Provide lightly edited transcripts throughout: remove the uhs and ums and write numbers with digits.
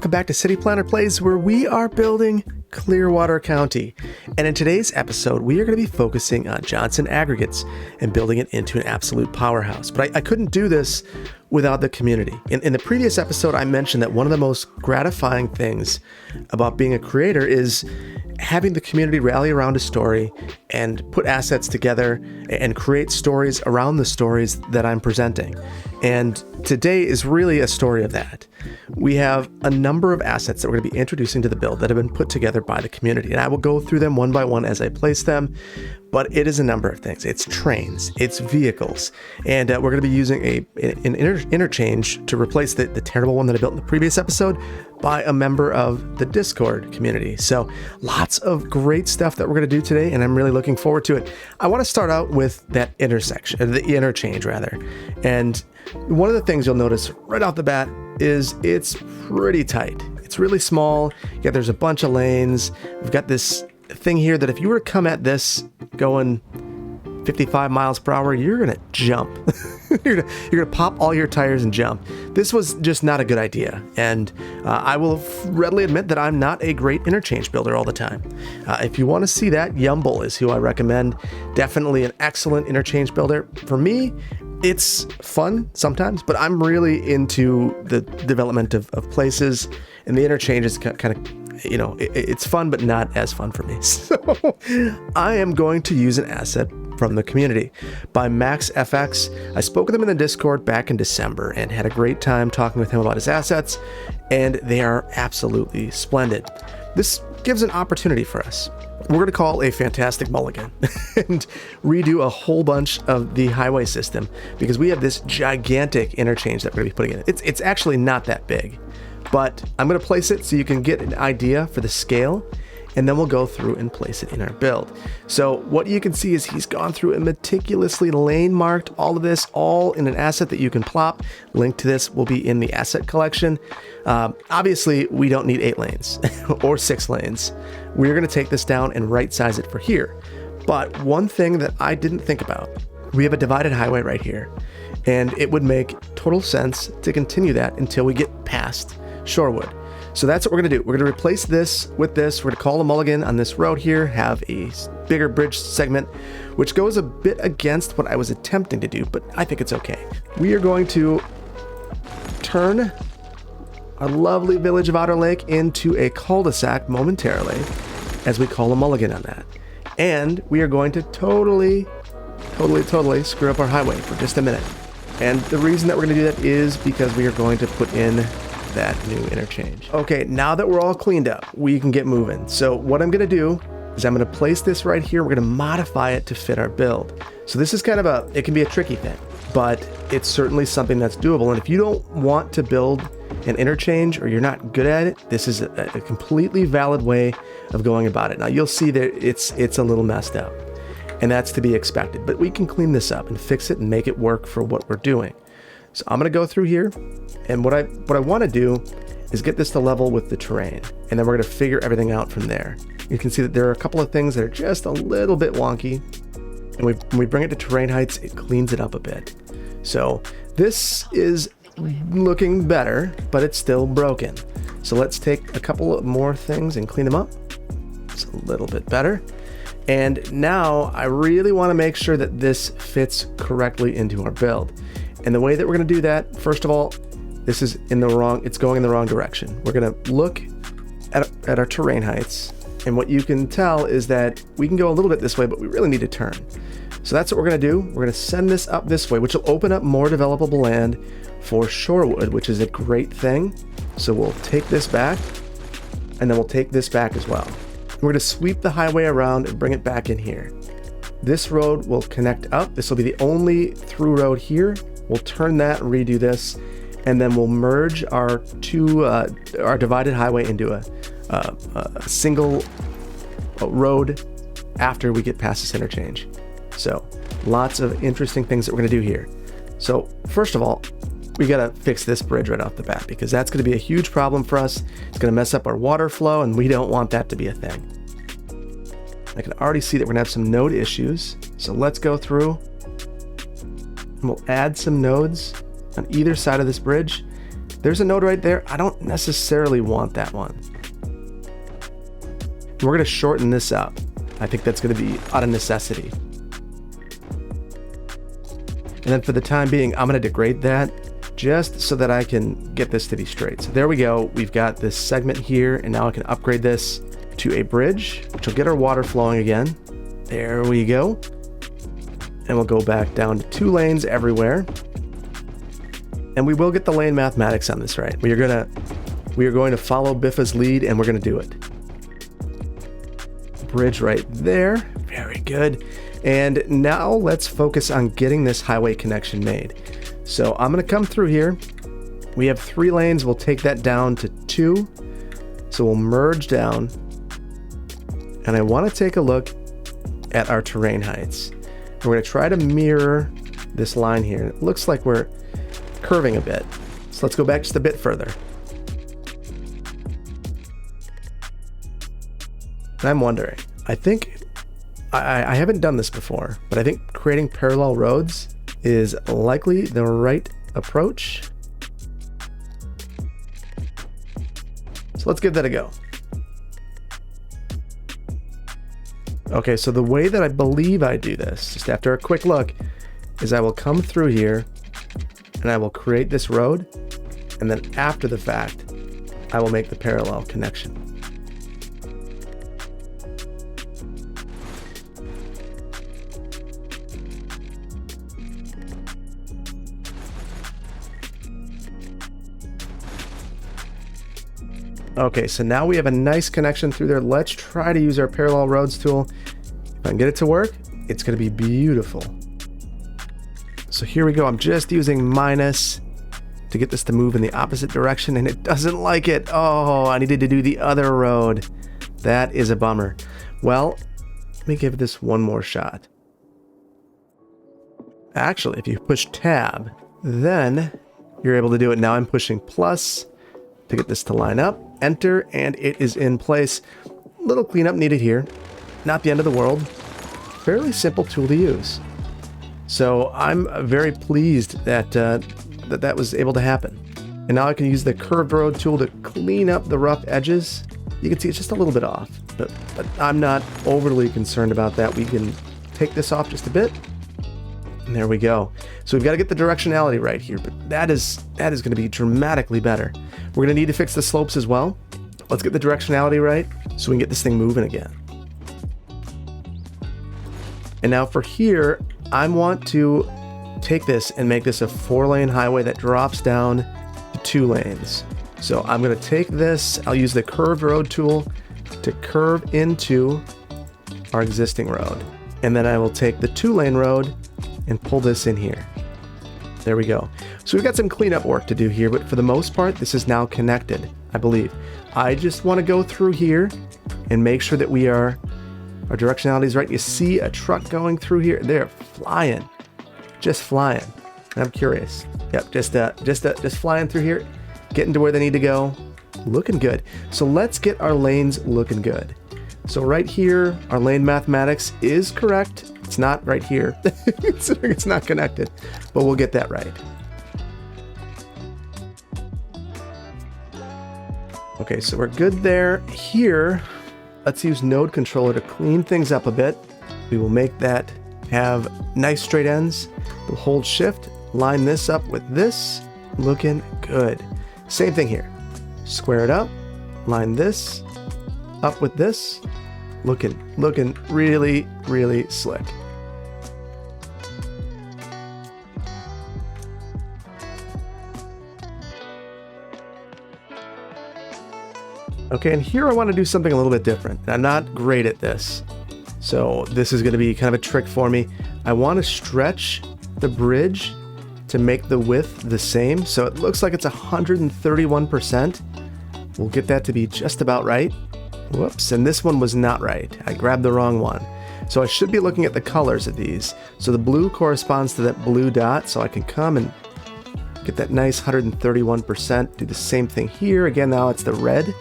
welcome back to City Planner Plays, where we are building Clearwater County. And in today's episode, we are going to be focusing on Johnson Aggregates and building it into an absolute powerhouse. But I couldn't do this without the community. In the previous episode, I mentioned that one of the most gratifying things about being a creator is having the community rally around a story and put assets together and create stories around the stories that I'm presenting. And today is really a story of that. We have a number of assets that we're going to be introducing to the build that have been put together by the community. And I will go through them one by one as I place them, but it is a number of things. It's trains, it's vehicles, and we're going to be using an interchange to replace the terrible one that I built in the previous episode by a member of the Discord community. So lots of great stuff that we're going to do today, and I'm really looking forward to it. I want to start out with that the interchange rather. And one of the things you'll notice right off the bat is it's pretty tight. It's really small. Yeah, there's a bunch of lanes. We've got this thing here that if you were to come at this going 55 miles per hour, you're going to jump. You're gonna pop all your tires and jump. This was just not a good idea. And I will readily admit that I'm not a great interchange builder all the time. If you want to see that, Yumble is who I recommend. Definitely an excellent interchange builder. For me, it's fun sometimes, but I'm really into the development of places, and the interchange is kind of, it's fun, but not as fun for me. So I am going to use an asset from the community by Max FX. I spoke with him in the Discord back in December and had a great time talking with him about his assets, and they are absolutely splendid. This gives an opportunity for us. We're going to call a fantastic mulligan and redo a whole bunch of the highway system because we have this gigantic interchange that we're going to be putting in. It's actually not that big, but I'm going to place it so you can get an idea for the scale, and then we'll go through and place it in our build. So what you can see is he's gone through and meticulously lane marked all of this, all in an asset that you can plop. Link to this will be in the asset collection. Obviously, we don't need 8 lanes or 6 lanes. We're going to take this down and right size it for here. But one thing that I didn't think about, we have a divided highway right here, and it would make total sense to continue that until we get past Shorewood. So that's what we're going to do. We're going to replace this with this. We're going to call a mulligan on this road here, have a bigger bridge segment, which goes a bit against what I was attempting to do, but I think it's okay. We are going to turn our lovely village of Otter Lake into a cul-de-sac momentarily as we call a mulligan on that. And we are going to totally screw up our highway for just a minute. And the reason that we're going to do that is because we are going to put in that new interchange. Okay, now that we're all cleaned up, we can get moving. So what I'm going to do is I'm going to place this right here. We're going to modify it to fit our build. So this is kind of it can be a tricky thing, but it's certainly something that's doable. And if you don't want to build an interchange or you're not good at it, this is a completely valid way of going about it. Now you'll see that it's a little messed up, and that's to be expected, but we can clean this up and fix it and make it work for what we're doing. So I'm going to go through here, and what I want to do is get this to level with the terrain, and then we're going to figure everything out from there. You can see that there are a couple of things that are just a little bit wonky, and when we bring it to terrain heights, it cleans it up a bit. So this is looking better, but it's still broken. So let's take a couple of more things and clean them up. It's a little bit better. And now I really want to make sure that this fits correctly into our build. And the way that we're going to do that, first of all, it's going in the wrong direction. We're going to look at our terrain heights, and what you can tell is that we can go a little bit this way, but we really need to turn. So that's what we're going to do. We're going to send this up this way, which will open up more developable land for Shorewood, which is a great thing. So we'll take this back, and then we'll take this back as well. We're going to sweep the highway around and bring it back in here. This road will connect up. This will be the only through road here. We'll turn that and redo this, and then we'll merge our divided highway into a single road after we get past this interchange. So lots of interesting things that we're going to do here. So first of all, we got to fix this bridge right off the bat, because that's going to be a huge problem for us. It's going to mess up our water flow, and we don't want that to be a thing. I can already see that we're going to have some node issues. So let's go through and we'll add some nodes on either side of this bridge. There's a node right there. I don't necessarily want that one. We're going to shorten this up. I think that's going to be out of necessity. And then for the time being, I'm going to degrade that just so that I can get this to be straight. So there we go. We've got this segment here, and now I can upgrade this to a bridge, which will get our water flowing again. There we go. And we'll go back down to 2 lanes everywhere. And we will get the lane mathematics on this right. We are going to follow Biffa's lead, and we're going to do it. Bridge right there. Very good. And now let's focus on getting this highway connection made. So I'm going to come through here. We have 3 lanes. We'll take that down to 2. So we'll merge down. And I want to take a look at our terrain heights. We're going to try to mirror this line here. It looks like we're curving a bit. So let's go back just a bit further. And I'm wondering, I think I haven't done this before, but I think creating parallel roads is likely the right approach. So let's give that a go. Okay, so the way that I believe I do this, just after a quick look, is I will come through here and I will create this road, and then after the fact, I will make the parallel connection. Okay, so now we have a nice connection through there. Let's try to use our parallel roads tool. If I can get it to work, it's going to be beautiful. So here we go. I'm just using minus to get this to move in the opposite direction, and it doesn't like it. Oh, I needed to do the other road. That is a bummer. Well, let me give this one more shot. Actually, if you push tab, then you're able to do it. Now I'm pushing plus to get this to line up. Enter, and it is in place. Little cleanup needed here. Not the end of the world. Fairly simple tool to use. So I'm very pleased that that was able to happen. And now I can use the curved road tool to clean up the rough edges. You can see it's just a little bit off, but I'm not overly concerned about that. We can take this off just a bit. And there we go. So we've got to get the directionality right here, but that is going to be dramatically better. We're going to need to fix the slopes as well. Let's get the directionality right so we can get this thing moving again. And now for here, I want to take this and make this a 4-lane highway that drops down to 2 lanes. So I'm going to take this, I'll use the curved road tool to curve into our existing road. And then I will take the 2-lane road and pull this in here. There we go. So we've got some cleanup work to do here, but for the most part, this is now connected, I believe. I just want to go through here and make sure that our directionality is right. You see a truck going through here. They're flying, just flying. And I'm curious. Yep, just flying through here, getting to where they need to go. Looking good. So let's get our lanes looking good. So right here, our lane mathematics is correct. It's not right here. It's not connected, but we'll get that right. Okay, so we're good there. Here, let's use node controller to clean things up a bit. We will make that have nice straight ends. We'll hold shift, line this up with this. Looking good. Same thing here. Square it up, line this up with this. Looking really, really slick. Okay, and here I want to do something a little bit different. I'm not great at this, so this is going to be kind of a trick for me. I want to stretch the bridge to make the width the same, so it looks like it's 131%. We'll get that to be just about right. Whoops, and this one was not right. I grabbed the wrong one. So I should be looking at the colors of these. So the blue corresponds to that blue dot, so I can come and get that nice 131%. Do the same thing here. Again, now it's the red.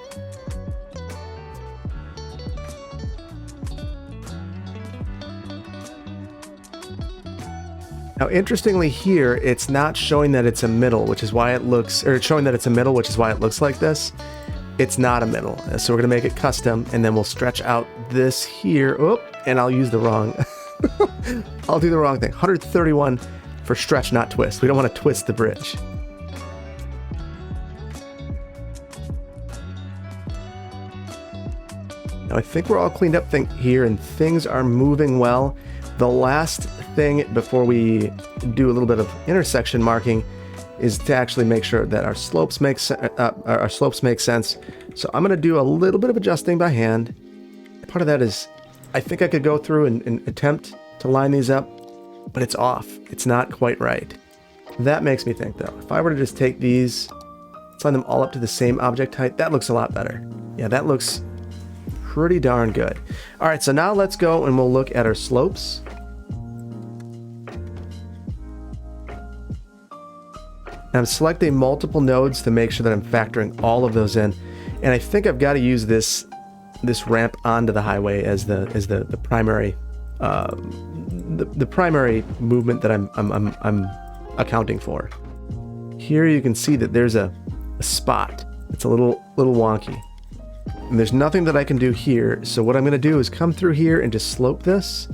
Now, interestingly here, it's not showing that it's a middle, which is why it looks, or it's showing that it's a middle, which is why it looks like this. It's not a middle. So we're gonna make it custom, and then we'll stretch out this here. Oh, and I'll use the wrong, I'll do the wrong thing. 131 for stretch, not twist. We don't wanna twist the bridge. Now I think we're all cleaned up here and things are moving well. The last thing before we do a little bit of intersection marking is to actually make sure that our slopes make sense. So I'm going to do a little bit of adjusting by hand. Part of that is I think I could go through and attempt to line these up, but it's off. It's not quite right. That makes me think though, if I were to just take these, line them all up to the same object height, that looks a lot better. Yeah, that looks pretty darn good. All right, so now let's go and we'll look at our slopes. I'm selecting multiple nodes to make sure that I'm factoring all of those in, and I think I've got to use this ramp onto the highway as the primary the primary movement that I'm accounting for. Here you can see that there's a spot. It's a little wonky, and there's nothing that I can do here. So what I'm going to do is come through here and just slope this.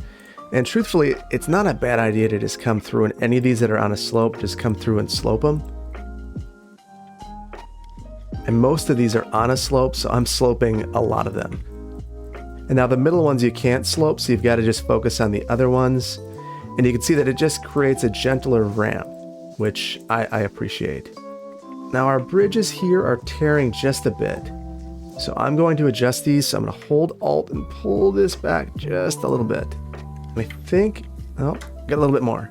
And truthfully, it's not a bad idea to just come through, and any of these that are on a slope, just come through and slope them. And most of these are on a slope, so I'm sloping a lot of them. And now the middle ones you can't slope, so you've got to just focus on the other ones. And you can see that it just creates a gentler ramp, which I appreciate. Now our bridges here are tearing just a bit. So I'm going to adjust these, so I'm going to hold Alt and pull this back just a little bit. I think, oh, got a little bit more.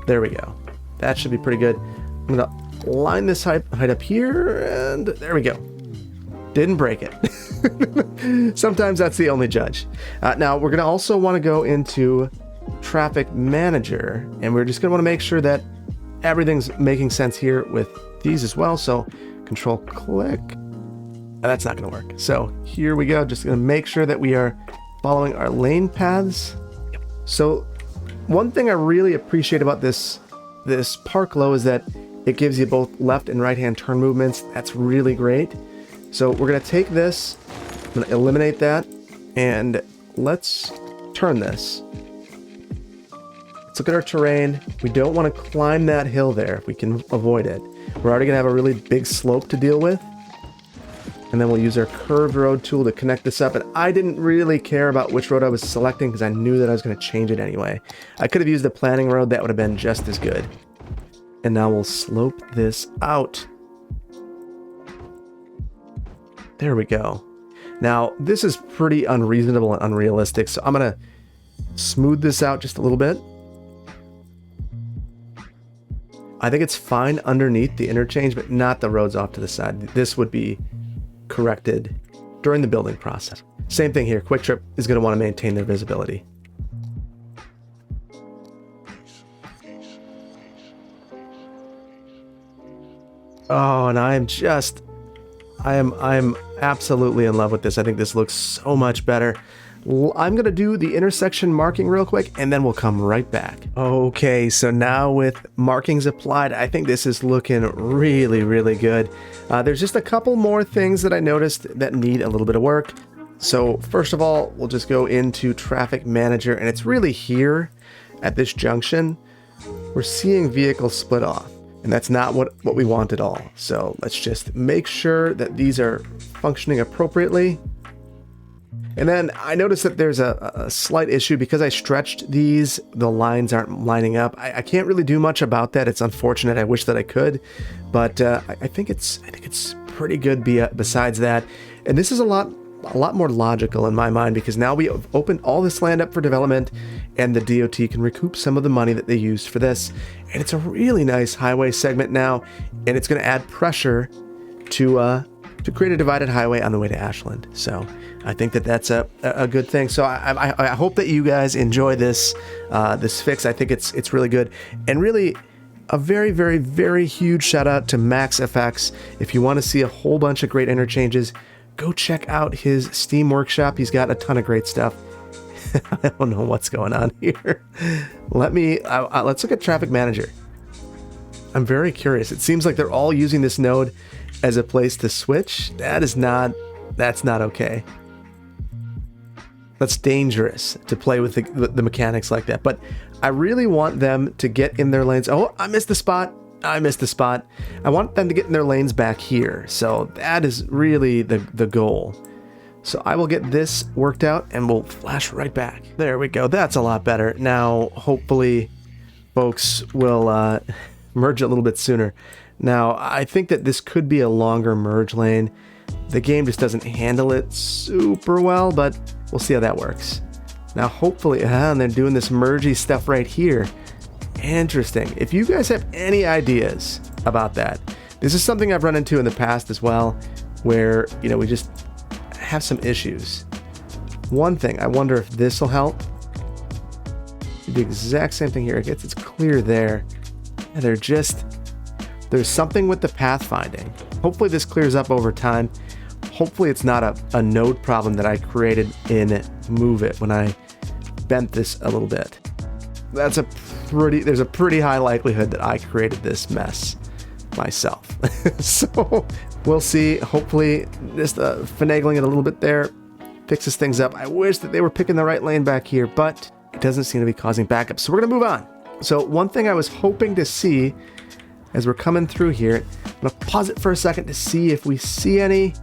There we go. That should be pretty good. I'm gonna line this height up here, and there we go. Didn't break it. Sometimes that's the only judge. Now we're gonna also want to go into Traffic Manager, and we're just gonna want to make sure that everything's making sense here with these as well. So Control click. That's not gonna work. So here we go. Just gonna make sure that we are following our lane paths. So one thing I really appreciate about this park low is that it gives you both left and right hand turn movements. That's really great. So we're going to take this, I'm going to eliminate that, and let's turn this. Let's look at our terrain. We don't want to climb that hill there if we can avoid it. We're already going to have a really big slope to deal with. And then we'll use our curved road tool to connect this up. And I didn't really care about which road I was selecting because I knew that I was going to change it anyway. I could have used the planning road. That would have been just as good. And now we'll slope this out. There we go. Now, this is pretty unreasonable and unrealistic. So I'm going to smooth this out just a little bit. I think it's fine underneath the interchange, but not the roads off to the side. This would be corrected during the building process. Same thing here. Quick Trip is going to want to maintain their visibility. Oh, and I am absolutely in love with this. I think this looks so much better. I'm going to do the intersection marking real quick, and then we'll come right back. Okay, so now with markings applied, I think this is looking really, really good. There's just a couple more things that I noticed that need a little bit of work. So first of all, we'll just go into Traffic Manager, and it's really here at this junction. We're seeing vehicles split off, and that's not what we want at all. So let's just make sure that these are functioning appropriately. And then I noticed that there's a slight issue because I stretched these, the lines aren't lining up. I can't really do much about that. It's unfortunate. I wish that I could, but I think it's pretty good besides that. And this is a lot more logical in my mind because now we have opened all this land up for development and the DOT can recoup some of the money that they used for this. And it's a really nice highway segment now, and it's going to add pressure to create a divided highway on the way to Ashland. So I think that that's a good thing. So I hope that you guys enjoy this fix. I think it's really good, and really a very, very, very huge shout out to Max FX. If you want to see a whole bunch of great interchanges, go check out his Steam workshop. He's got a ton of great stuff. I don't know what's going on here. Let's look at Traffic Manager. I'm very curious. It seems like they're all using this node as a place to switch. That's not okay. That's dangerous to play with the mechanics like that. But I really want them to get in their lanes. Oh, I missed the spot. I want them to get in their lanes back here. So that is really the goal. So I will get this worked out and we'll flash right back. There we go. That's a lot better. Now, hopefully, folks will merge a little bit sooner. Now, I think that this could be a longer merge lane. The game just doesn't handle it super well, but we'll see how that works. Now, hopefully, and they're doing this mergey stuff right here. Interesting. If you guys have any ideas about that, this is something I've run into in the past as well, where, we just have some issues. One thing, I wonder if this will help. The exact same thing here. It gets it's clear there. And there's something with the pathfinding. Hopefully this clears up over time. Hopefully it's not a node problem that I created in Move It when I bent this a little bit. There's a pretty high likelihood that I created this mess myself. So we'll see. Hopefully just finagling it a little bit there fixes things up. I wish that they were picking the right lane back here, but it doesn't seem to be causing backups. So we're going to move on. So one thing I was hoping to see as we're coming through here, I'm going to pause it for a second to see if we see any.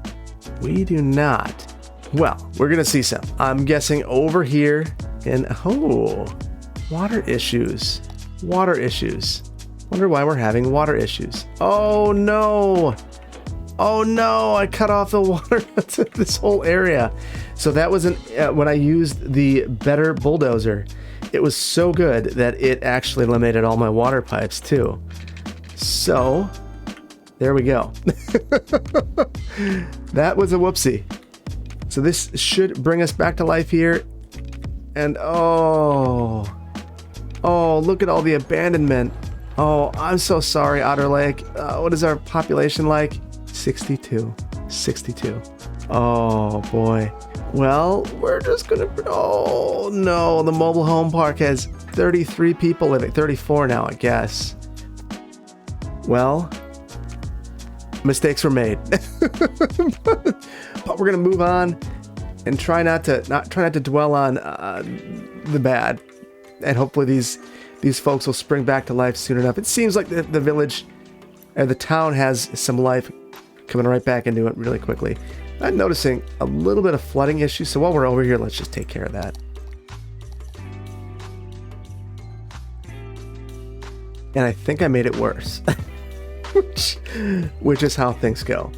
We do not. Well, we're going to see some. I'm guessing over here in, water issues. Wonder why we're having water issues. Oh no, I cut off the water to this whole area. So that was when I used the better bulldozer. It was so good that it actually eliminated all my water pipes too. So there we go. That was a whoopsie. So this should bring us back to life here. And oh, look at all the abandonment. Oh, I'm so sorry, Otter Lake. What is our population like? 62. Oh boy. Well, we're just gonna, oh no, the mobile home park has 33 people living, 34 now, I guess. Well, mistakes were made. But we're gonna move on and try not to dwell on the bad. And hopefully these folks will spring back to life soon enough. It seems like the village, or the town, has some life coming right back into it really quickly. I'm noticing a little bit of flooding issues, so while we're over here, let's just take care of that. And I think I made it worse, which is how things go.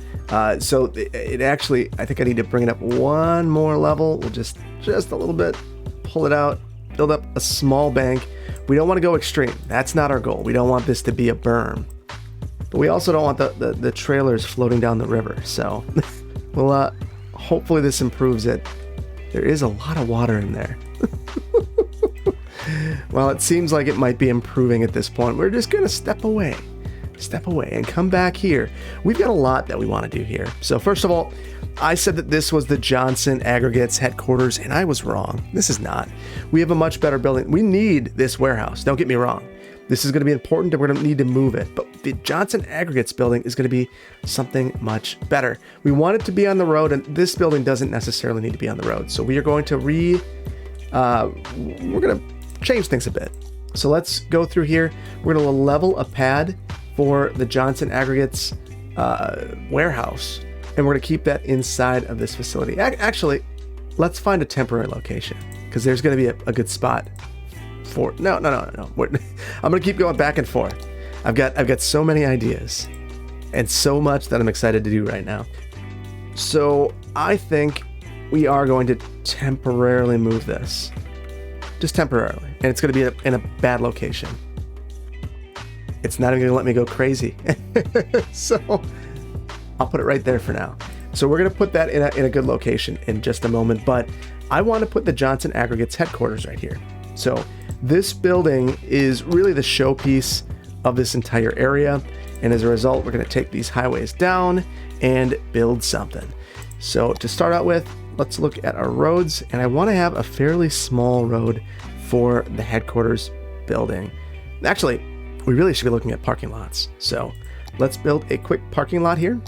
So it actually, I think I need to bring it up one more level. We'll just a little bit, pull it out, build up a small bank. We don't want to go extreme. That's not our goal. We don't want this to be a berm. But we also don't want the trailers floating down the river. So well, hopefully this improves it. There is a lot of water in there. Well, it seems like it might be improving at this point. We're just going to step away and come back here. We've got a lot that we want to do here. So first of all, I said that this was the Johnson Aggregates headquarters, and I was wrong. This is not. We have a much better building. We need this warehouse. Don't get me wrong. This is going to be important, and we're going to need to move it. But the Johnson Aggregates building is going to be something much better. We want it to be on the road, and this building doesn't necessarily need to be on the road. So we are going to we're going to change things a bit. So let's go through here. We're going to level a pad for the Johnson Aggregates warehouse, and we're going to keep that inside of this facility. Actually, let's find a temporary location, because there's going to be a good spot for no. I'm going to keep going back and forth. I've got so many ideas and so much that I'm excited to do right now. So I think we are going to temporarily move this, just temporarily, and it's going to be in a bad location. It's not even going to let me go crazy. So I'll put it right there for now. So we're going to put that in a good location in just a moment, but I want to put the Johnson Aggregates headquarters right here. So this building is really the showpiece of this entire area, and as a result, we're going to take these highways down and build something. So to start out with, let's look at our roads, and I want to have a fairly small road for the headquarters building. Actually, we really should be looking at parking lots. So let's build a quick parking lot here.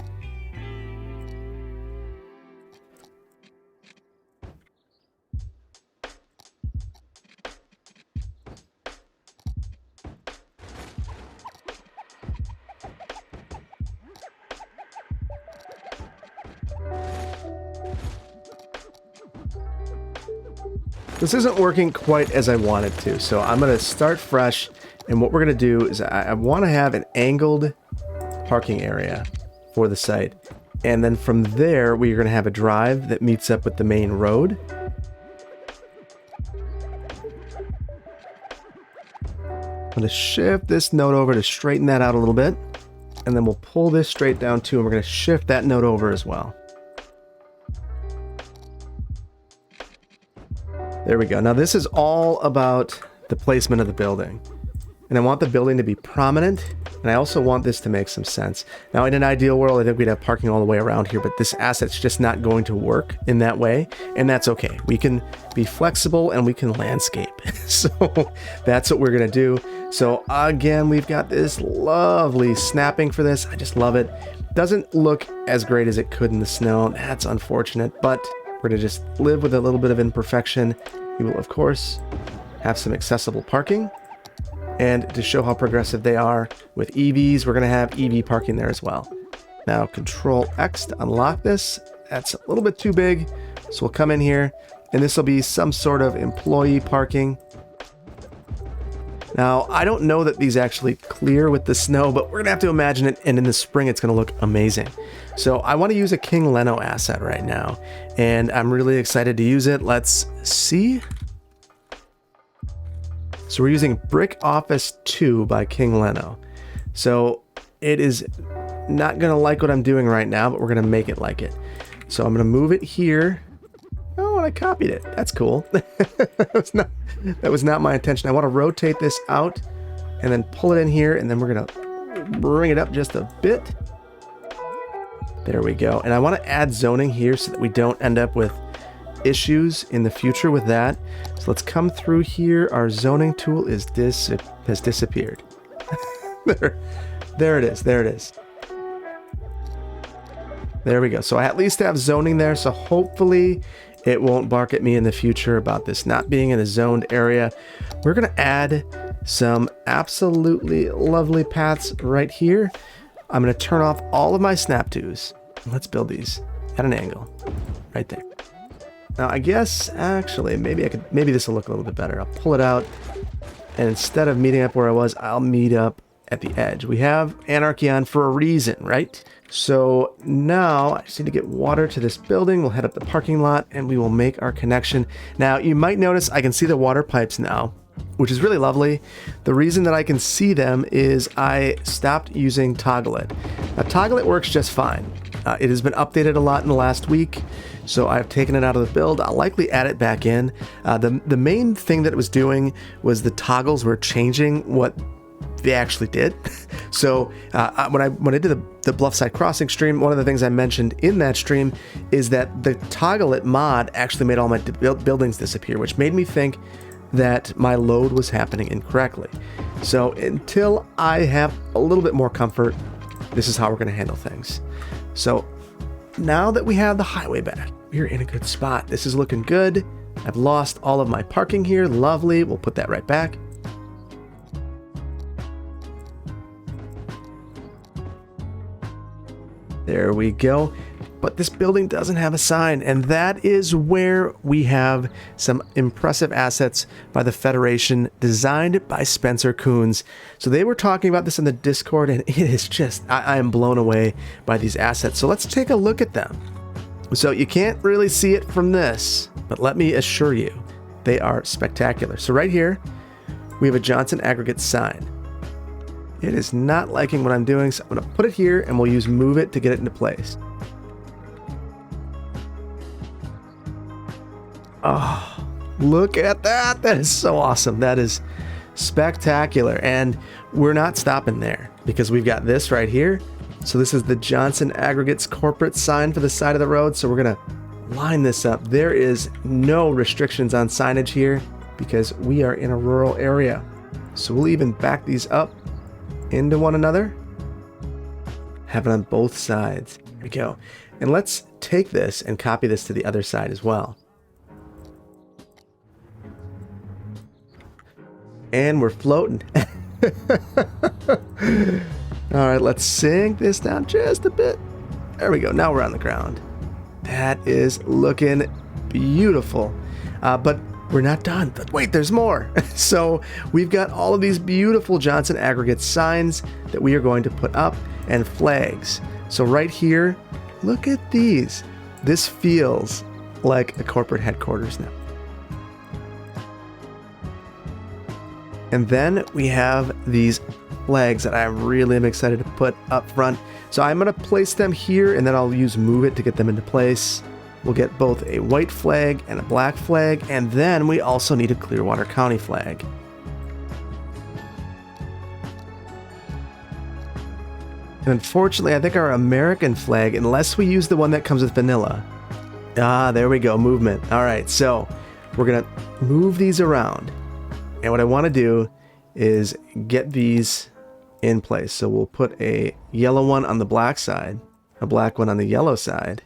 This isn't working quite as I wanted to, so I'm going to start fresh. And what we're going to do is I want to have an angled parking area for the site. And then from there, we're going to have a drive that meets up with the main road. I'm going to shift this node over to straighten that out a little bit. And then we'll pull this straight down too, and we're going to shift that node over as well. There we go. Now this is all about the placement of the building. And I want the building to be prominent, and I also want this to make some sense. Now in an ideal world, I think we'd have parking all the way around here, but this asset's just not going to work in that way, and that's okay. We can be flexible and we can landscape. So that's what we're gonna do. So again, we've got this lovely snapping for this. I just love it. Doesn't look as great as it could in the snow. That's unfortunate, but we're gonna just live with a little bit of imperfection. We will, of course, have some accessible parking. And to show how progressive they are with EVs, we're gonna have EV parking there as well. Now, Control X to unlock this. That's a little bit too big. So we'll come in here, and this will be some sort of employee parking. Now, I don't know that these actually clear with the snow, but we're gonna have to imagine it, and in the spring, it's gonna look amazing. So I wanna use a King Leno asset right now, and I'm really excited to use it. Let's see. So we're using Brick Office 2 by King Leno. So it is not gonna like what I'm doing right now, but we're gonna make it like it. So I'm gonna move it here. Oh, and I copied it. That's cool. That was not my intention. I want to rotate this out and then pull it in here, and then we're gonna bring it up just a bit. There we go. And I want to add zoning here so that we don't end up with issues in the future with that. So let's come through here. Our zoning tool has disappeared. There it is. There it is. There we go. So I at least have zoning there. So hopefully it won't bark at me in the future about this not being in a zoned area. We're going to add some absolutely lovely paths right here. I'm going to turn off all of my snap twos. Let's build these at an angle right there. Now I guess actually maybe this will look a little bit better. I'll pull it out, and instead of meeting up where I was, I'll meet up at the edge. We have anarchy on for a reason, right? So now I just need to get water to this building. We'll head up the parking lot and we will make our connection. Now you might notice I can see the water pipes now, which is really lovely. The reason that I can see them is I stopped using Toggle It. Now Toggle It works just fine. It has been updated a lot in the last week, so I've taken it out of the build. I'll likely add it back in. The main thing that it was doing was the toggles were changing what they actually did. So when I did the Bluffside Crossing stream, one of the things I mentioned in that stream is that the Toggle It mod actually made all my buildings disappear, which made me think that my load was happening incorrectly. So until I have a little bit more comfort, this is how we're going to handle things. So now that we have the highway back, we're in a good spot. This is looking good. I've lost all of my parking here. Lovely. We'll put that right back. There we go. But this building doesn't have a sign, and that is where we have some impressive assets by the Federation, designed by Spencer Coons. So they were talking about this in the Discord, and it is just, I am blown away by these assets. So let's take a look at them. So you can't really see it from this, but let me assure you, they are spectacular. So right here, we have a Johnson Aggregate sign. It is not liking what I'm doing, so I'm going to put it here, and we'll use Move It to get it into place. Oh, look at that. That is so awesome. That is spectacular. And we're not stopping there because we've got this right here. So this is the Johnson Aggregates corporate sign for the side of the road. So we're going to line this up. There is no restrictions on signage here because we are in a rural area. So we'll even back these up into one another. Have it on both sides. There we go. And let's take this and copy this to the other side as well. And we're floating. All right, let's sink this down just a bit. There we go. Now we're on the ground. That is looking beautiful. But we're not done. But wait, there's more. So we've got all of these beautiful Johnson Aggregate signs that we are going to put up and flags. So right here, look at these. This feels like a corporate headquarters now. And then we have these flags that I really am excited to put up front. So I'm going to place them here and then I'll use Move It to get them into place. We'll get both a white flag and a black flag, and then we also need a Clearwater County flag. And unfortunately, I think our American flag, unless we use the one that comes with vanilla. There we go, movement. All right, so we're going to move these around. And what I want to do is get these in place. So we'll put a yellow one on the black side, a black one on the yellow side,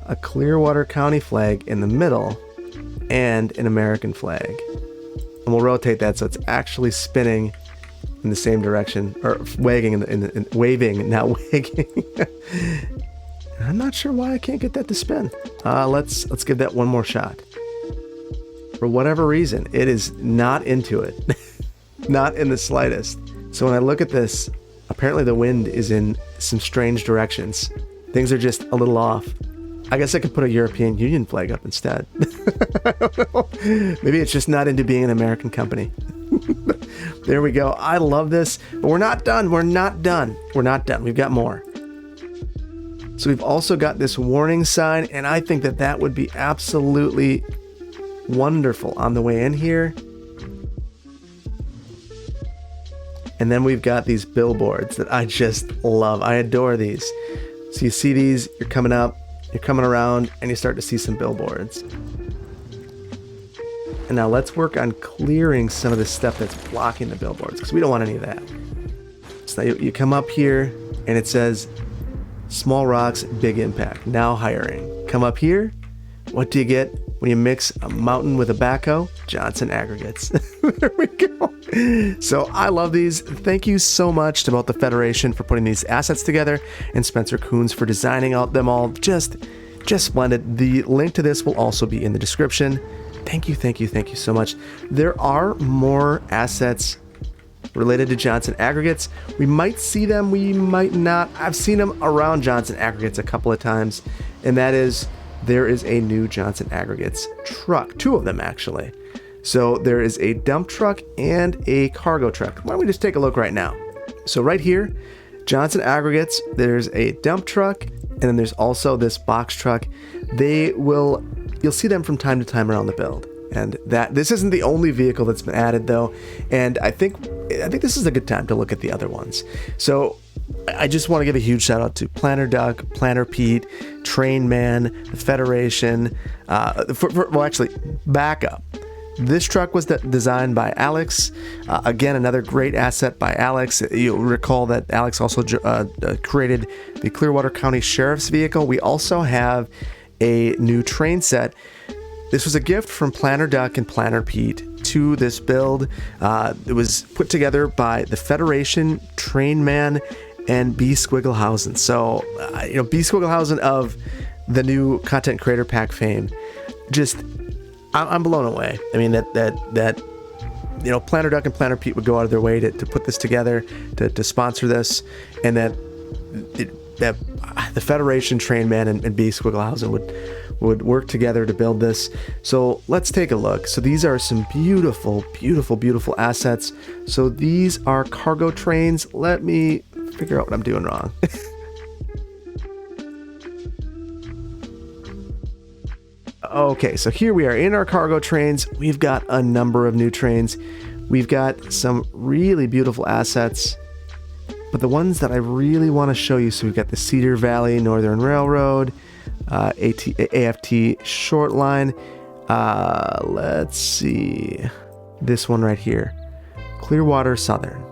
a Clearwater County flag in the middle, and an American flag. And we'll rotate that so it's actually spinning in the same direction, or wagging, waving, not wagging. I'm not sure why I can't get that to spin. Let's give that one more shot. For whatever reason, it is not into it. Not in the slightest. So when I look at this, apparently the wind is in some strange directions. Things are just a little off. I guess I could put a European Union flag up instead. I don't know. Maybe it's just not into being an American company. There we go. I love this, but we're not done. We're not done. We're not done. We've got more. So we've also got this warning sign, and I think that that would be absolutely wonderful on the way in here. And then we've got these billboards that I just love. I adore these. So you see these, you're coming up, you're coming around, and you start to see some billboards. And now let's work on clearing some of the stuff that's blocking the billboards, because we don't want any of that. So you come up here, and it says, small rocks, big impact, now hiring. Come up here, what do you get when you mix a mountain with a backhoe? Johnson Aggregates. There we go. So I love these. Thank you so much to both the Federation for putting these assets together and Spencer Coons for designing out them all. Just splendid. The link to this will also be in the description. Thank you so much. There are more assets related to Johnson Aggregates. We might see them, we might not. I've seen them around Johnson Aggregates a couple of times, and that is, there is a new Johnson Aggregates truck, two of them actually. So there is a dump truck and a cargo truck. Why don't we just take a look right now? So right here, Johnson Aggregates, there's a dump truck, and then there's also this box truck. You'll see them from time to time around the build. And this isn't the only vehicle that's been added though. And I think this is a good time to look at the other ones. So I just want to give a huge shout out to Planner Duck, Planner Pete, Train Man, the Federation. Well, actually, back up. This truck was designed by Alex. Again, another great asset by Alex. You'll recall that Alex also created the Clearwater County Sheriff's vehicle. We also have a new train set. This was a gift from Planner Duck and Planner Pete to this build. It was put together by the Federation, Train Man, and B. Squigglehausen. So, B. Squigglehausen of the new Content Creator Pack fame. Just, I'm blown away. I mean, that Planner Duck and Planner Pete would go out of their way to put this together, to sponsor this, and that the Federation, Train Man, and B. Squigglehausen would work together to build this. So let's take a look. So these are some beautiful, beautiful, beautiful assets. So these are cargo trains. Let me figure out what I'm doing wrong. Okay, so here we are in our cargo trains. We've got a number of new trains. We've got some really beautiful assets, but the ones that I really want to show you, so we've got the Cedar Valley Northern Railroad, AFT short line. Let's see. This one right here. Clearwater Southern.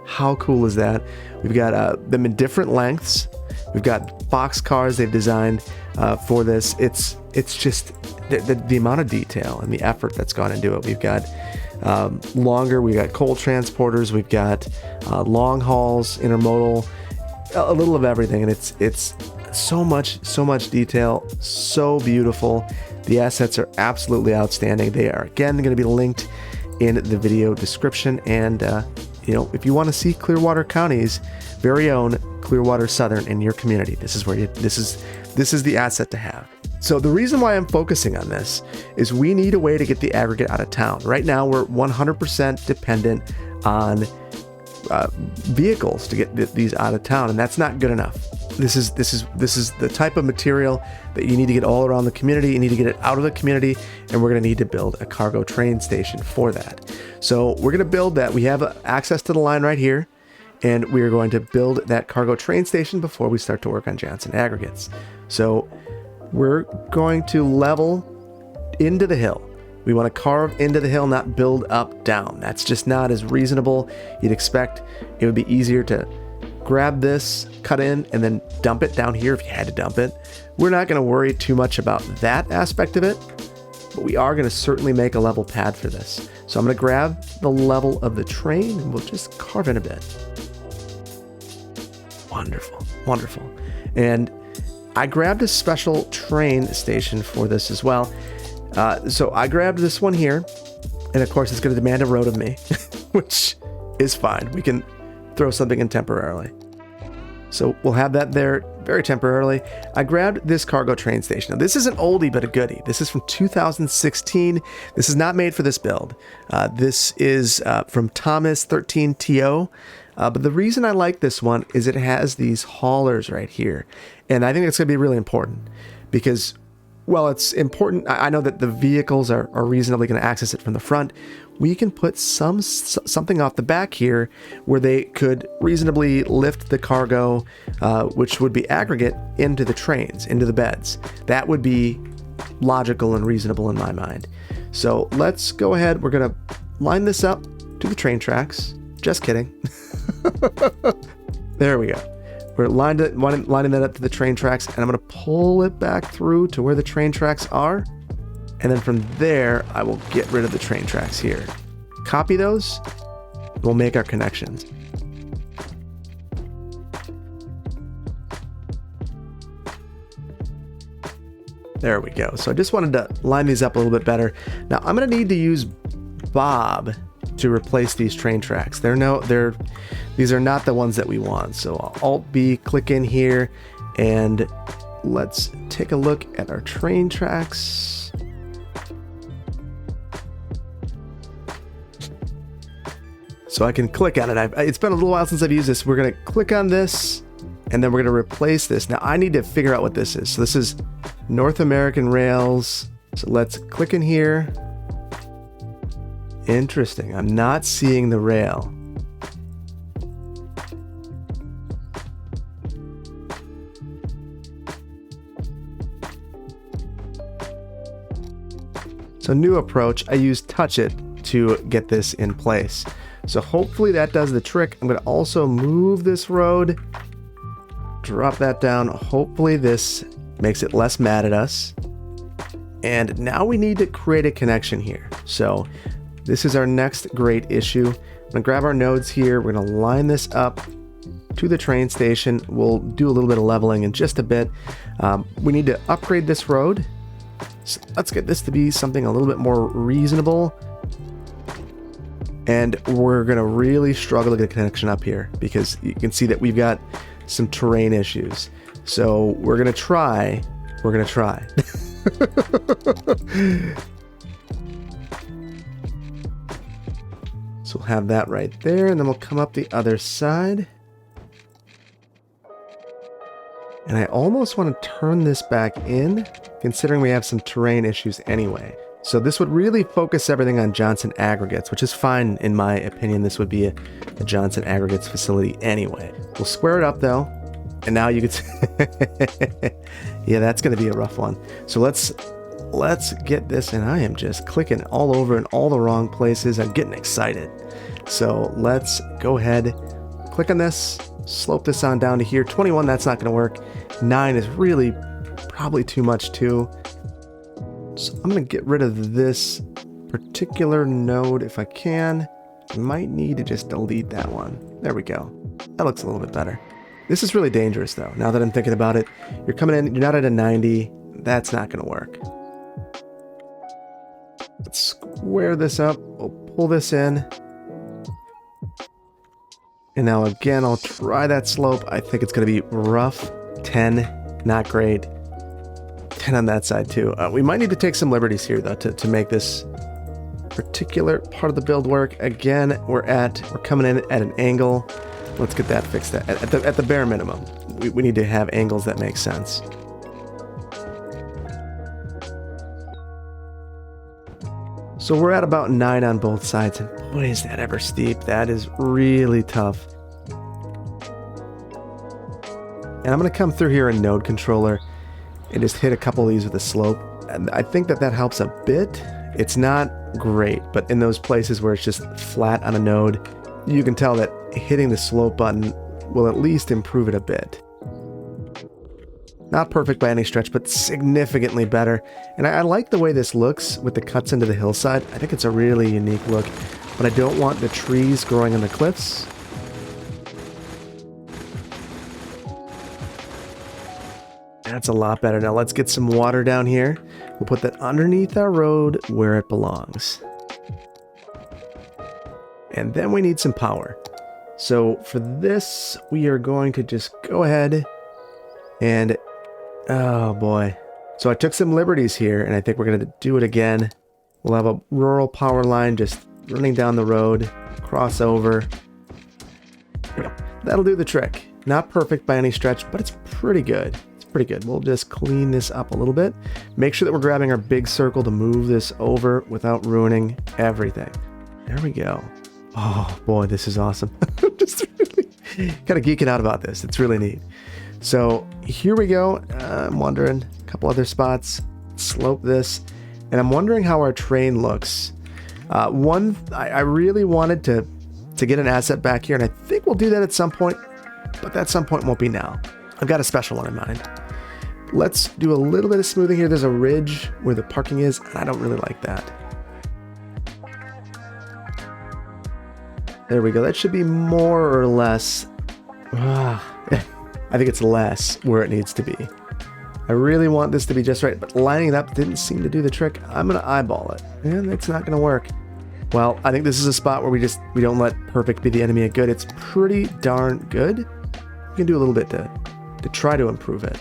How cool is that? We've got them in different lengths. We've got box cars they've designed for this. It's just the amount of detail and the effort that's gone into it. We've got longer, we've got coal transporters, we've got long hauls, intermodal, a little of everything, and it's so much detail, so beautiful. The assets are absolutely outstanding. They are again going to be linked in the video description, and if you want to see Clearwater County's very own Clearwater Southern in your community, this is where this is the asset to have. So the reason why I'm focusing on this is we need a way to get the aggregate out of town. Right now, we're 100% dependent on vehicles to get these out of town, and that's not good enough. This is the type of material that you need to get all around the community. You need to get it out of the community, and we're going to need to build a cargo train station for that. So we're going to build that. We have access to the line right here, and we are going to build that cargo train station before we start to work on Johnson Aggregates. So we're going to level into the hill. We want to carve into the hill, not build up down. That's just not as reasonable. You'd expect it would be easier to grab this, cut in, and then dump it down here if you had to dump it. We're not going to worry too much about that aspect of it, but we are going to certainly make a level pad for this. So I'm going to grab the level of the train and we'll just carve in a bit. Wonderful, wonderful. And I grabbed a special train station for this as well. So I grabbed this one here, and of course it's going to demand a road of me, which is fine. We can throw something in temporarily. So we'll have that there very temporarily. I grabbed this cargo train station. Now, this is an oldie but a goodie. This is from 2016. This is not made for this build. This is from Thomas 13TO. But the reason I like this one is it has these haulers right here. And I think it's going to be really important because, well, it's important. I know that the vehicles are reasonably going to access it from the front. We can put something off the back here where they could reasonably lift the cargo, which would be aggregate, into the trains, into the beds. That would be logical and reasonable in my mind. So let's go ahead. We're going to line this up to the train tracks. Just kidding. There we go. We're lining that up to the train tracks, and I'm going to pull it back through to where the train tracks are. And then from there, I will get rid of the train tracks here. Copy those. We'll make our connections. There we go. So I just wanted to line these up a little bit better. Now I'm going to need to use Bob to replace these train tracks. These are not the ones that we want. So I'll Alt-B, click in here, and let's take a look at our train tracks. So I can click on it. It's been a little while since I've used this. We're going to click on this, and then we're going to replace this. Now I need to figure out what this is. So this is North American Rails. So let's click in here. Interesting. I'm not seeing the rail. So new approach, I use Touch It to get this in place. So hopefully that does the trick. I'm going to also move this road, drop that down. Hopefully this makes it less mad at us. And now we need to create a connection here. So this is our next great issue. I'm going to grab our nodes here. We're going to line this up to the train station. We'll do a little bit of leveling in just a bit. We need to upgrade this road. So let's get this to be something a little bit more reasonable. And we're going to really struggle to get a connection up here because you can see that we've got some terrain issues. So we're going to try. We're going to try. So we'll have that right there, and then we'll come up the other side. And I almost want to turn this back in, considering we have some terrain issues anyway. So this would really focus everything on Johnson Aggregates, which is fine in my opinion. This would be a Johnson Aggregates facility anyway. We'll square it up though, And now you can yeah, that's going to be a rough one. So let's get this, and I am just clicking all over in all the wrong places. I'm getting excited. So let's go ahead, click on this, slope this on down to here. 21, that's not going to work. 9 is really probably too much too. So I'm going to get rid of this particular node if I can. I might need to just delete that one. There we go. That looks a little bit better. This is really dangerous though. Now that I'm thinking about it, you're coming in, you're not at a 90. That's not going to work. Let's square this up. We'll pull this in. And now again, I'll try that slope. I think it's going to be rough. 10, not great. 10 on that side too. We might need to take some liberties here though to make this particular part of the build work. Again, we're coming in at an angle. Let's get that fixed at the bare minimum. We need to have angles that make sense. So we're at about 9 on both sides, and boy, is that ever steep. That is really tough. And I'm going to come through here in Node Controller and just hit a couple of these with a slope. And I think that helps a bit. It's not great, but in those places where it's just flat on a node, you can tell that hitting the slope button will at least improve it a bit. Not perfect by any stretch, but significantly better. And I like the way this looks with the cuts into the hillside. I think it's a really unique look, but I don't want the trees growing on the cliffs. That's a lot better. Now let's get some water down here. We'll put that underneath our road where it belongs. And then we need some power. So for this, we are going to just go ahead and, oh boy. So I took some liberties here, and I think we're going to do it again. We'll have a rural power line just running down the road, cross over. That'll do the trick. Not perfect by any stretch, but it's pretty good. Pretty good. We'll just clean this up a little bit. Make sure that we're grabbing our big circle to move this over without ruining everything. There we go. Oh boy, this is awesome. I'm just really kind of geeking out about this. It's really neat. So here we go. I'm wondering a couple other spots. Slope this. And I'm wondering how our train looks. I really wanted to get an asset back here, and I think we'll do that at some point, but that some point won't be now. I've got a special one in mind. Let's do a little bit of smoothing here. There's a ridge where the parking is, and I don't really like that. There we go. That should be more or less. I think it's less where it needs to be. I really want this to be just right, but lining it up didn't seem to do the trick. I'm going to eyeball it, and it's not going to work. Well, I think this is a spot where we don't let perfect be the enemy of good. It's pretty darn good. We can do a little bit to try to improve it.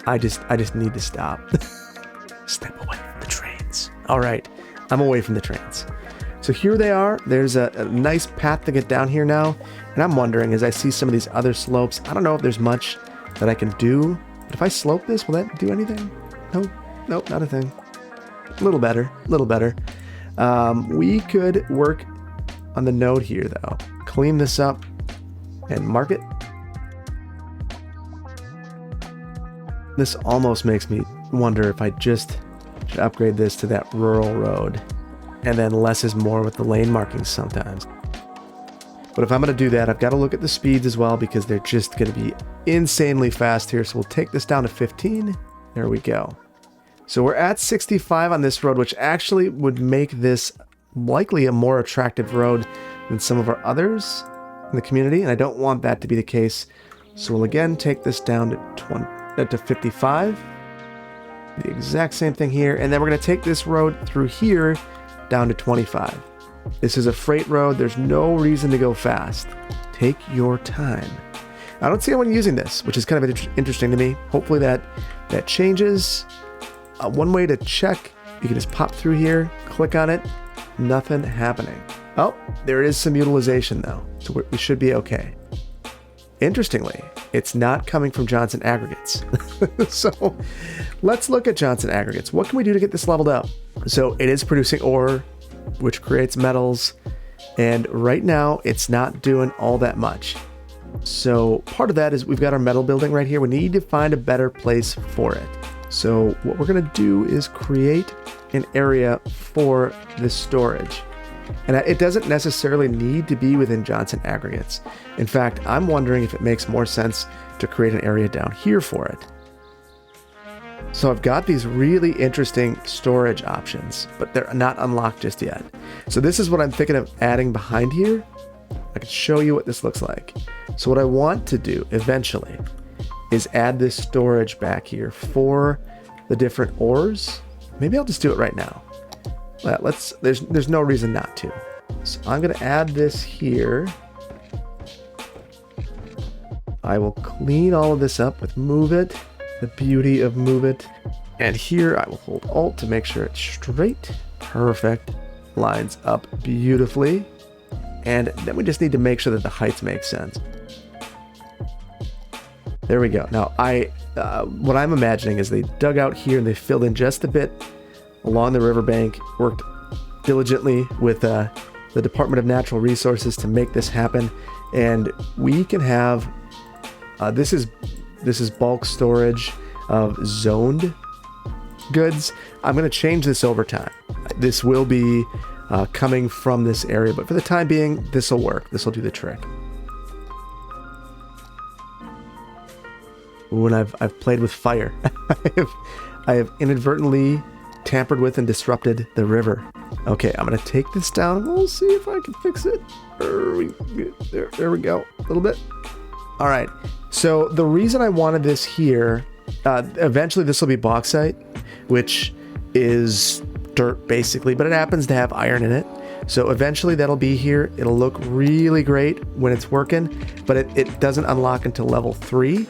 I just need to stop. Step away from the trains. All right, I'm away from the trains. So here they are. There's a nice path to get down here now. And I'm wondering, as I see some of these other slopes, I don't know if there's much that I can do. But if I slope this, will that do anything? Nope, not a thing. A little better. We could work on the node here, though. Clean this up and mark it. This almost makes me wonder if I just should upgrade this to that rural road. And then less is more with the lane markings sometimes. But if I'm going to do that, I've got to look at the speeds as well, because they're just going to be insanely fast here. So we'll take this down to 15. There we go. So we're at 65 on this road, which actually would make this likely a more attractive road than some of our others in the community. And I don't want that to be the case. So we'll again take this down to 55. The exact same thing here. And then we're going to take this road through here down to 25. This is a freight road. There's no reason to go fast. Take your time. I don't see anyone using this, which is kind of interesting to me. Hopefully that changes. One way to check, you can just pop through here, click on it, nothing happening. Oh, there is some utilization though, so we should be okay. Interestingly, it's not coming from Johnson Aggregates. So let's look at Johnson Aggregates. What can we do to get this leveled up? So it is producing ore, which creates metals, and right now it's not doing all that much. So part of that is we've got our metal building right here. We need to find a better place for it. So what we're going to do is create an area for this storage. And it doesn't necessarily need to be within Johnson Aggregates. In fact, I'm wondering if it makes more sense to create an area down here for it. So I've got these really interesting storage options, but they're not unlocked just yet. So this is what I'm thinking of adding behind here. I can show you what this looks like. So what I want to do eventually is add this storage back here for the different ores. Maybe I'll just do it right now. Well, there's no reason not to. So I'm going to add this here. I will clean all of this up with Move It, the beauty of Move It. And here I will hold Alt to make sure it's straight. Perfect. Lines up beautifully. And then we just need to make sure that the heights make sense. There we go. Now, what I'm imagining is they dug out here and they filled in just a bit along the riverbank, worked diligently with the Department of Natural Resources to make this happen. And we can have, this is bulk storage of zoned goods. I'm going to change this over time. This will be coming from this area, but for the time being, this will work. This will do the trick. Ooh, and I've played with fire. I have inadvertently tampered with and disrupted the river. Okay, I'm gonna take this down. We'll see if I can fix it. There we go. A little bit. All right. So the reason I wanted this here, eventually this will be bauxite, which is dirt basically, but it happens to have iron in it. So eventually that'll be here. It'll look really great when it's working, but it doesn't unlock until level 3.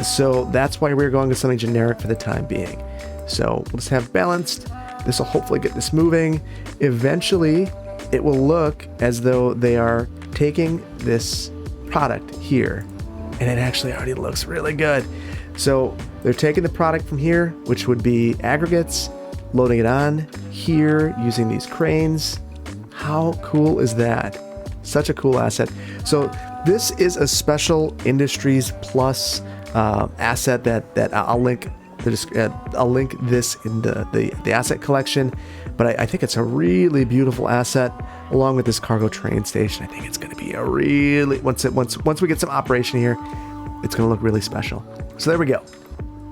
So that's why we're going with something generic for the time being. So we'll just have balanced. This will hopefully get this moving. Eventually, it will look as though they are taking this product here, and it actually already looks really good. So they're taking the product from here, which would be aggregates, loading it on here using these cranes. How cool is that? Such a cool asset. So this is a special Industries Plus asset that I'll link. I'll link this in the asset collection, but I think it's a really beautiful asset along with this cargo train station. I think it's going to be a really, once we get some operation here, it's going to look really special. So there we go.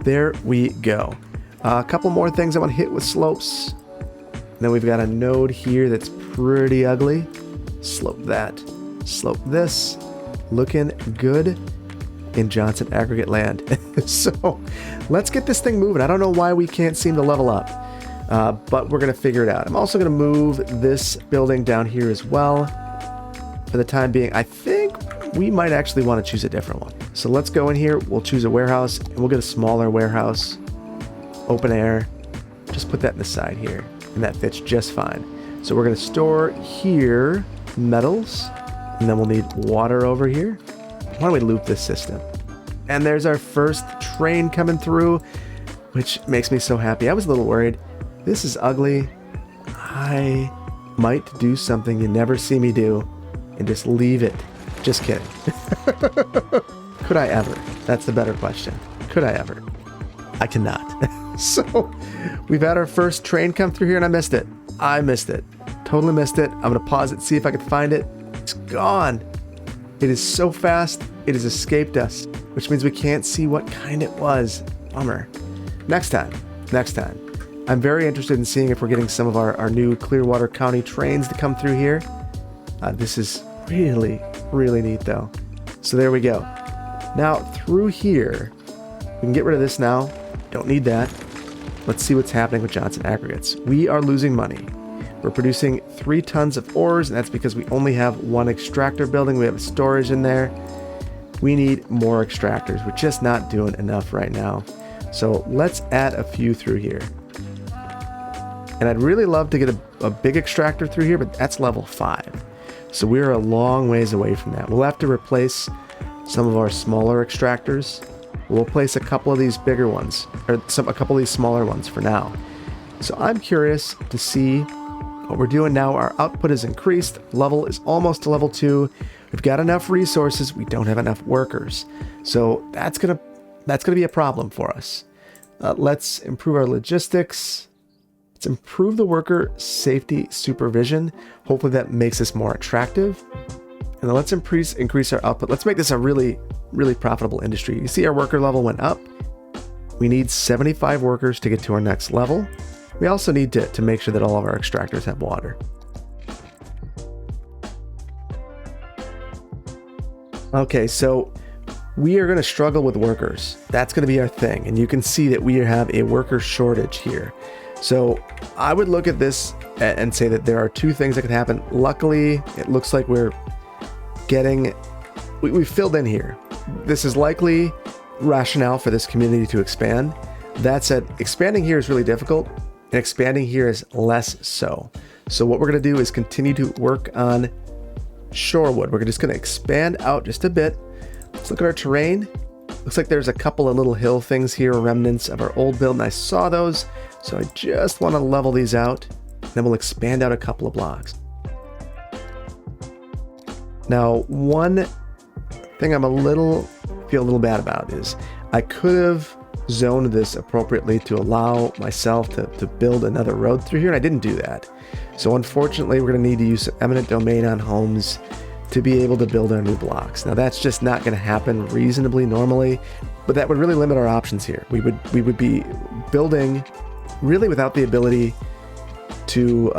There we go. A couple more things I want to hit with slopes. And then we've got a node here that's pretty ugly. Slope that. Slope this. Looking good in Johnson Aggregate land. So let's get this thing moving. I don't know why we can't seem to level up, but we're going to figure it out. I'm also going to move this building down here as well. For the time being, I think we might actually want to choose a different one. So let's go in here. We'll choose a warehouse, and we'll get a smaller warehouse. Open air. Just put that in the side here, and that fits just fine. So we're going to store here metals, and then we'll need water over here. Why don't we loop this system? And there's our first train coming through, which makes me so happy. I was a little worried. This is ugly. I might do something you never see me do and just leave it. Just kidding. Could I ever? That's the better question. Could I ever? I cannot. So we've had our first train come through here and I missed it. I missed it. Totally missed it. I'm going to pause it, see if I can find it. It's gone. It is so fast, it has escaped us, which means we can't see what kind it was. Bummer. Next time. I'm very interested in seeing if we're getting some of our new Clearwater County trains to come through here. This is really, really neat though. So there we go. Now through here, we can get rid of this now. Don't need that. Let's see what's happening with Johnson Aggregates. We are losing money. We're producing 3 tons of ores, and that's because we only have 1 extractor building. We have storage in there. We need more extractors. We're just not doing enough right now. So let's add a few through here. And I'd really love to get a big extractor through here, but that's level 5. So we're a long ways away from that. We'll have to replace some of our smaller extractors. We'll place a couple of these bigger ones, or a couple of these smaller ones for now. So I'm curious to see What we're doing now, our output is increased. Level is almost to level 2. We've got enough resources. We don't have enough workers. So that's gonna be a problem for us. Let's improve our logistics. Let's improve the worker safety supervision. Hopefully that makes us more attractive. And then let's increase our output. Let's make this a really, really profitable industry. You see our worker level went up. We need 75 workers to get to our next level. We also need to make sure that all of our extractors have water. Okay, so we are going to struggle with workers. That's going to be our thing. And you can see that we have a worker shortage here. So I would look at this and say that there are two things that could happen. Luckily, it looks like we've filled in here. This is likely rationale for this community to expand. That said, expanding here is really difficult, and expanding here is less so. So what we're going to do is continue to work on Shorewood. We're just going to expand out just a bit. Let's look at our terrain. Looks like there's a couple of little hill things here, remnants of our old build, and I saw those. So I just want to level these out. Then we'll expand out a couple of blocks. Now, one thing I feel a little bad about is I could have zoned this appropriately to allow myself to build another road through here, and I didn't do that. So unfortunately, we're going to need to use eminent domain on homes to be able to build our new blocks. Now that's just not going to happen reasonably normally, but that would really limit our options here. We would be building really without the ability to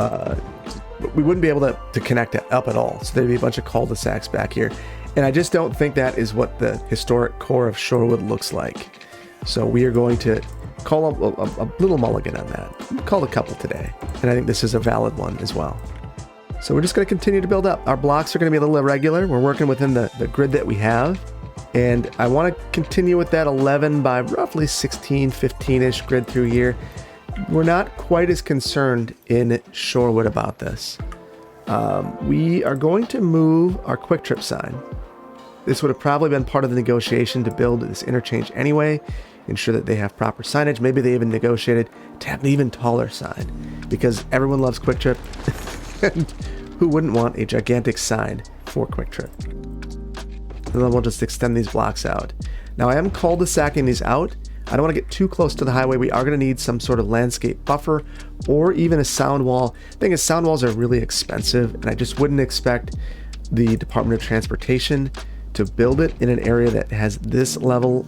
we wouldn't be able to connect up at all. So there'd be a bunch of cul-de-sacs back here. And I just don't think that is what the historic core of Shorewood looks like. So we are going to call a little mulligan on that. We called a couple today, and I think this is a valid one as well. So we're just going to continue to build up. Our blocks are going to be a little irregular. We're working within the grid that we have. And I want to continue with that 11 by roughly 16, 15-ish grid through here. We're not quite as concerned in Shorewood about this. We are going to move our quick trip sign. This would have probably been part of the negotiation to build this interchange anyway, ensure that they have proper signage. Maybe they even negotiated to have an even taller sign because everyone loves quick trip. And who wouldn't want a gigantic sign for quick trip? And then we'll just extend these blocks out. Now I am cul-de-sacking these out. I don't want to get too close to the highway. We are going to need some sort of landscape buffer or even a sound wall. The thing is, sound walls are really expensive, and I just wouldn't expect the Department of Transportation to build it in an area that has this level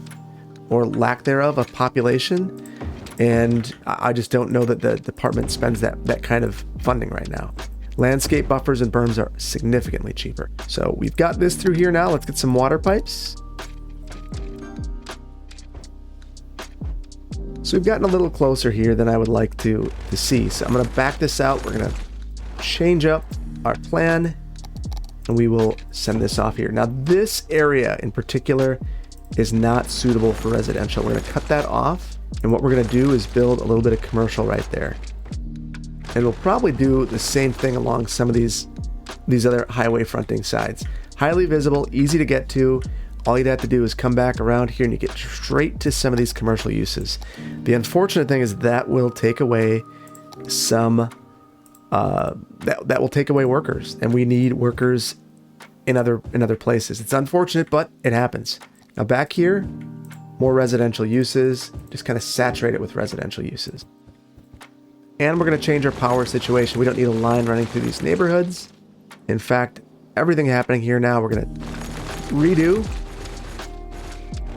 or lack thereof of population. And I just don't know that the department spends that kind of funding right now. Landscape buffers and berms are significantly cheaper. So we've got this through here now. Let's get some water pipes. So we've gotten a little closer here than I would like to see. So I'm going to back this out. We're going to change up our plan, and we will send this off here. Now this area in particular is not suitable for residential. We're going to cut that off, and what we're going to do is build a little bit of commercial right there. And we'll probably do the same thing along some of these other highway fronting sides. Highly visible, easy to get to. All you'd have to do is come back around here and you get straight to some of these commercial uses. The unfortunate thing is that will take away some, that will take away workers, and we need workers in other places. It's unfortunate, but it happens. Now back here, more residential uses, just kind of saturate it with residential uses. And we're going to change our power situation. We don't need a line running through these neighborhoods. In fact, everything happening here now, we're going to redo.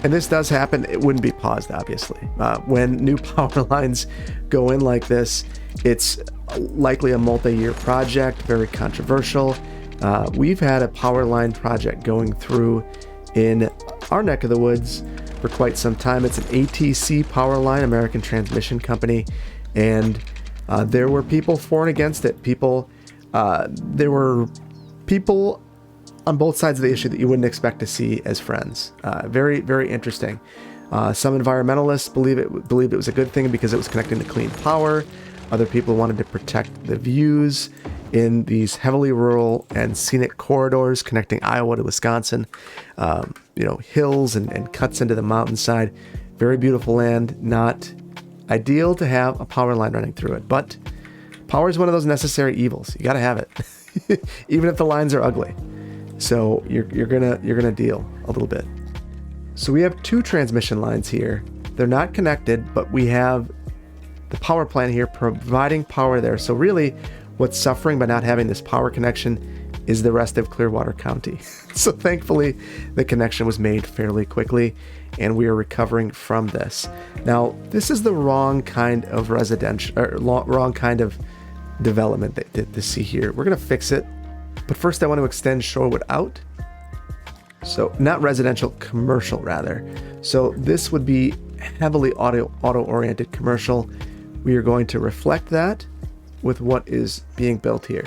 And this does happen. It wouldn't be paused, obviously. When new power lines go in like this, it's likely a multi-year project, very controversial. We've had a power line project going through in our neck of the woods for quite some time. It's an ATC power line, American Transmission Company, and there were people for and against it. There were people on both sides of the issue that you wouldn't expect to see as friends. Very, very interesting. Some environmentalists believed it was a good thing because it was connecting to clean power. Other people wanted to protect the views in these heavily rural and scenic corridors connecting Iowa to Wisconsin. Hills and cuts into the mountainside. Very beautiful land. Not ideal to have a power line running through it, but Power is one of those necessary evils. You got to have it, even if the lines are ugly. So you're gonna deal a little bit. So we have 2 transmission lines here. They're not connected, but we have the power plant here providing power there. So really, what's suffering by not having this power connection is the rest of Clearwater County. So thankfully, the connection was made fairly quickly, and we are recovering from this. Now, this is the wrong kind of residential, or wrong kind of development to see here. We're gonna fix it, but first I want to extend Shorewood out. So not residential, commercial rather. So this would be heavily auto-oriented commercial. We are going to reflect that with what is being built here.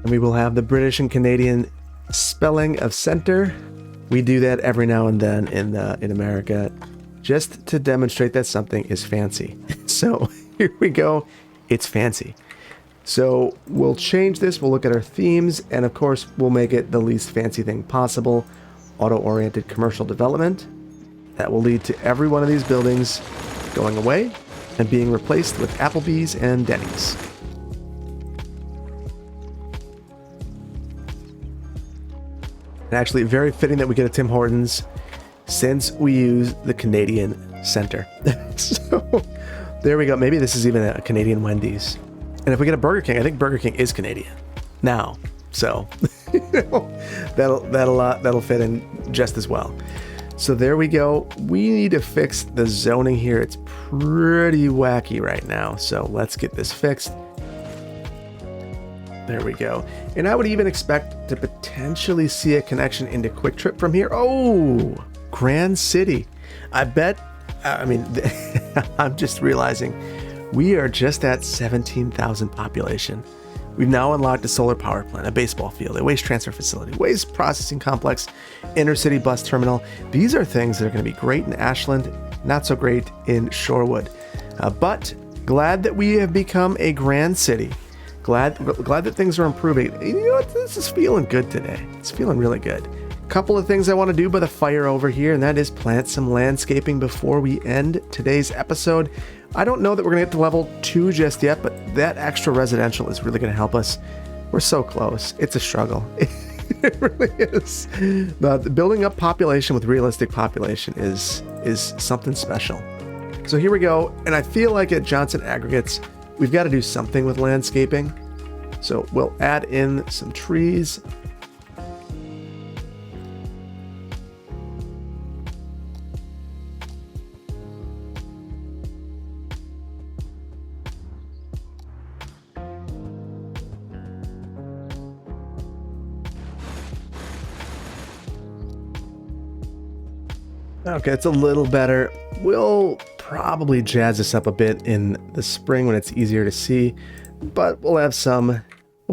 And we will have the British and Canadian spelling of center. We do that every now and then in America, just to demonstrate that something is fancy. So here we go. It's fancy. So we'll change this. We'll look at our themes, and of course, we'll make it the least fancy thing possible. Auto-oriented commercial development. That will lead to every one of these buildings going away and being replaced with Applebee's and Denny's. And actually, very fitting that we get a Tim Hortons since we use the Canadian center. So there we go. Maybe this is even a Canadian Wendy's. And if we get a Burger King, I think Burger King is Canadian now. So that'll fit in just as well. So there we go. We need to fix the zoning here. It's pretty wacky right now. So let's get this fixed. There we go. And I would even expect to potentially see a connection into Quick Trip from here. Oh, Grand City. I bet, I mean, I'm just realizing we are just at 17,000 population. We've now unlocked a solar power plant, a baseball field, a waste transfer facility, waste processing complex, intercity bus terminal. These are things that are going to be great in Ashland, not so great in Shorewood. But glad that we have become a grand city. Glad that things are improving. You know what? This is feeling good today. It's feeling really good. Couple of things I want to do by the fire over here, and that is plant some landscaping before we end today's episode. I don't know that we're going to get to level 2 just yet, but that extra residential is really going to help us. We're so close. It's a struggle. It really is. But building up population with realistic population is something special. So here we go, and I feel like at Johnson Aggregates, we've got to do something with landscaping. So we'll add in some trees. Okay, it's a little better. We'll probably jazz this up a bit in the spring when it's easier to see, but we'll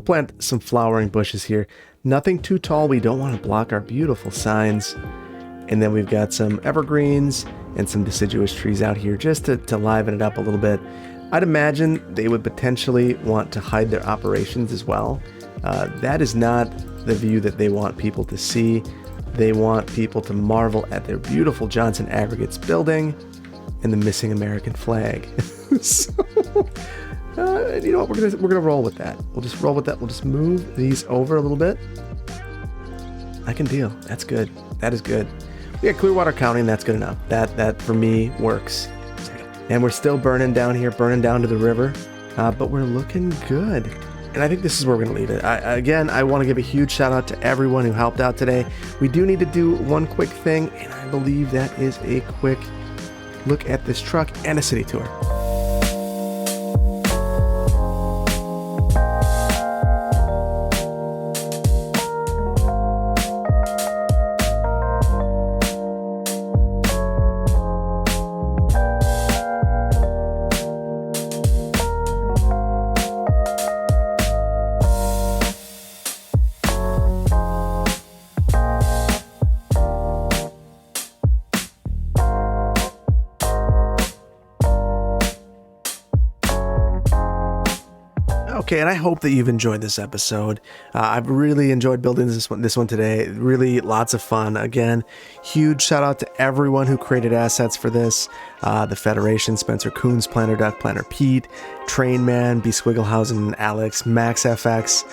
plant some flowering bushes here. Nothing too tall. We don't want to block our beautiful signs. And then we've got some evergreens and some deciduous trees out here just to liven it up a little bit. I'd imagine they would potentially want to hide their operations as well. That is not the view that they want people to see. They want people to marvel at their beautiful Johnson Aggregates building and the missing American flag. So, you know what? We're gonna roll with that. We'll just roll with that. We'll just move these over a little bit. I can deal. That's good. That is good. We got Clearwater County, and that's good enough. That for me works. And we're still burning down here, burning down to the river, but we're looking good. And I think this is where we're going to leave it. I want to give a huge shout out to everyone who helped out today. We do need to do one quick thing, and I believe that is a quick look at this truck and a city tour. Okay, and I hope that you've enjoyed this episode. I've really enjoyed building this one today. Really lots of fun. Again, huge shout out to everyone who created assets for this. The Federation, Spencer Coons, Planner Duck, Planner Pete, Trainman, B. Squigglehausen, Alex, MaxFX,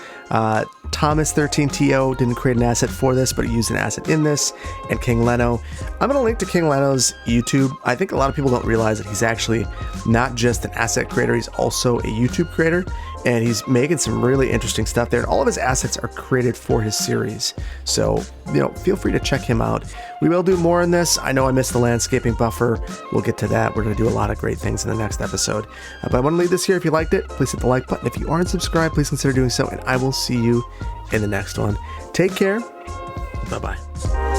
Thomas 13TO didn't create an asset for this, but he used an asset in this, and King Leno. I'm going to link to King Leno's YouTube. I think a lot of people don't realize that he's actually not just an asset creator, he's also a YouTube creator, and he's making some really interesting stuff there. And all of his assets are created for his series. So, feel free to check him out. We will do more on this. I know I missed the landscaping buffer. We'll get to that. We're going to do a lot of great things in the next episode. But I want to leave this here. If you liked it, please hit the like button. If you aren't subscribed, please consider doing so. And I will see you in the next one. Take care. Bye-bye.